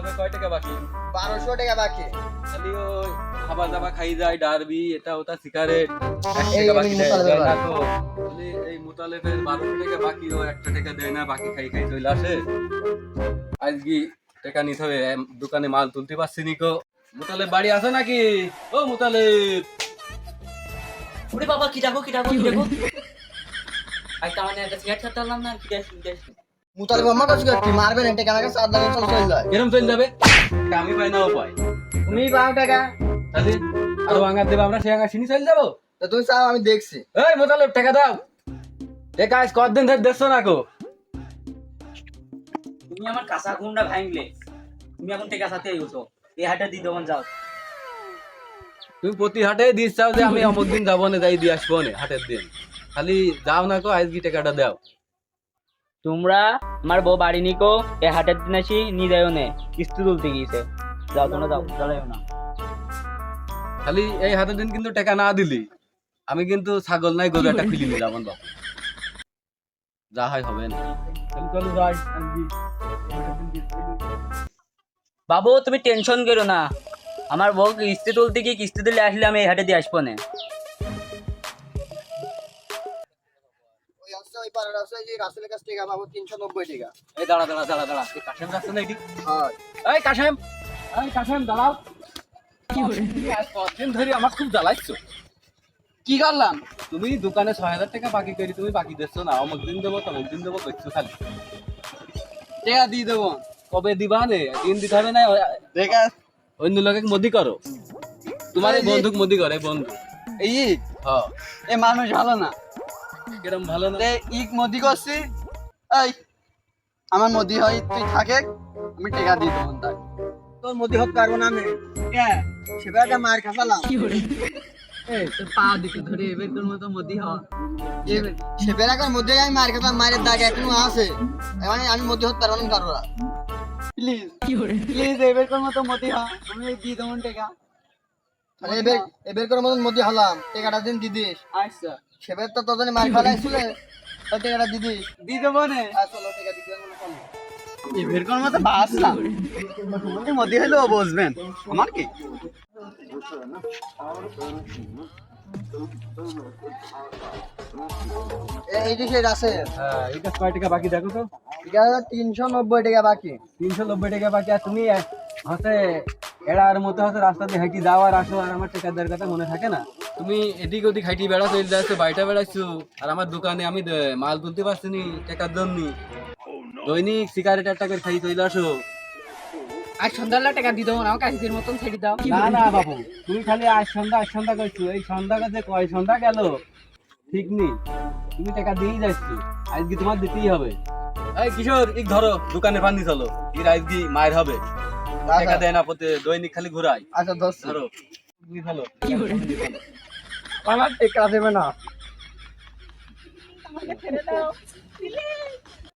তবে কয় টাকা বাকি? 1200 টাকা বাকি। খালি ওই খাবার দাবার খাই যায়, ডারবি এটা ওটা সিগারেট, 1 এই টাকা আমি বাকি দেয় মোতালেবের না বাড়ি। তো। বলি এই মোতালেবের 1200 টাকা বাকি, ও 1 টাকা দেয় না, বাকি খাই খাই চলে আসে। আজকে টাকা নিতে হবে, দোকানে মাল তুলতে পারছি নি কো। মোতালেব বাড়ি আছে নাকি? ও মোতালেব, ওরে বাবা, কি ডাকো? একটা মানে একটা সিগারেট খেতে পারলাম না, কি দেখছি। মুতালিব আমার কাছে কি মারবেন টাকা আমাকে 7 লাখ চল যায়। এরম চলে যাবে? টাকা আমি পাই না, ও পাই। তুমি পাও টাকা, তাহলে আরো ভাঙা দেবে, আমরা সে ভাঙা চিনি চলে যাবো। তো তুমি চাও আমি দেখছি। এই মোতালেব টাকা দাও। টাকা আজ কতদিন ধরে দেখছো না কো? তুমি আমার কাঁচা ঘুমটা ভাঙলে, তুমি এখন টেকা সাথে এগোছো, এই হাটে দিয়ে দেবো, যাও। তুমি প্রতি হাটে দিস চাও যে আমি অমুক দিন যাবো না, যাই দিয়ে আসবো না হাটের দিন। খালি যাও না কো, আজকে টাকাটা দাও। তোমরা আমার বউ বাড়ি নিকো, এই হাটের দিন আসি নিয়ে যাও নে, কিস্তি তুলতে গিয়েছে। যাও তোমরা, যাও, জ্বালাইও না। খালি এই হাটের দিন কিন্তু টাকা না দিলি আমি কিন্তু ছাগল নাই গরু একটা খুলি নিলাম বাবু, যা হয় হবে না। তাহলে চলো যাই আজকে। বাবু তুমি টেনশন করো না, আমার বউ কিস্তি তুলতে গিয়ে কিস্তি তুলে আসলে আমি এই হাটে দিয়ে আসবো না। ওই আছে ওই পাড়ার আছে যে রাসেলের কাছ থেকে পাবো 390 টাকা। এই দাঁড়া দাঁড়া দাঁড়া দাঁড়া, এই কাশেম যাচ্ছে না এটি? হ্যাঁ এই কাশেম, এই কাশেম দাঁড়াও। আজ কতদিন ধরে আমার খুব জ্বালাচ্ছ। কি করলাম? তুমি দোকানে 6000 টাকা বাকি করি, তুমি বাকি দিচ্ছ না, অমুক দিন দেবো তমুক দিন দেবো করছো খালি। টাকা দিয়ে দেবো। কবে দিবা নে? দিন দিতে হবে না। টাকা অন্য লোকে মদি করো, তোমার এই বন্দুক মদি করে বন্ধু। এই হ্যাঁ, এ মানুষ ভালো না। কিরম ভালো না? তে ইক মোদি করছি, এই আমার মোদি হয় তুই থাকে, আমি টাকা দিয়ে দেবো তাই। তোর মোদি হতে পারবো না আমি। কে সেবাটা মার খাসালাম। এই তোর পা দিকে ধরে এবার তোর মতো মোদি হ। সেবেরাকার মধ্যে আমি মার খাসালাম, মায়ের দাগ এখনো আছে। মানে আমি মোদি হতে পারবো না কারোরা। প্লিজ প্লিজ এবার কোন মতো মোদি হ, আমি দিয়ে দেবো টাকা। এবার এবার কোন মতো মোদি হলাম, টাকাটা দিন দিদিস। আচ্ছা সেবার তো তোদের মার খালাইছিলে, ওই টাকাটা দিদিস। দিয়ে দেবো না। চলো টাকা দিতে হবে না, চলো। এবার কোন মতো বাসলাম, মোদি হইলো বসবেন, আমার কি? এই যে সেই আছে, হ্যাঁ, এটা কয় টাকা বাকি দেখো তো? এটা 390 টাকা বাকি। 390 টাকা বাকি। আর তুমি হচ্ছে এড়ার মতো হচ্ছে রাস্তা দিয়ে হাঁটি যাও আর আসো, আর আমার টাকা দেওয়ার কথা মনে থাকে না? তুমি এদিক ওদিক হাঁটি বেড়া চলে যাচ্ছ, বাড়িটা বেড়াচ্ছ, আর আমার দোকানে আমি মাল তুলতে পারছি নি টাকার জন্য। দৈনিক সিগারেট একটা করে খাই চলে আসো। আর সন্ধ্যাবেলা টাকা দিয়ে দেবো না, কাশিদের মতন ছেড়ে দাও। না না বাবু, তুমি খালি আজ সন্ধ্যা করছো, এই সন্ধ্যা কাছে কয় সন্ধ্যা গেল ঠিক নেই, তুমি টাকা দিয়েই যাচ্ছ, আজকে তোমার দিতেই হবে। এই কিশোর, ইক ধরো দোকানে পানি চলো, এর আজকে মায়ের হবে। টাকা দেয় না প্রতি দৈনিক, খালি ঘুরাই। আচ্ছা দোস্ত, ধরো তুমি ফেলো। আমার টাকা দেবে না। আমাকে ছেড়ে দাও প্লিজ।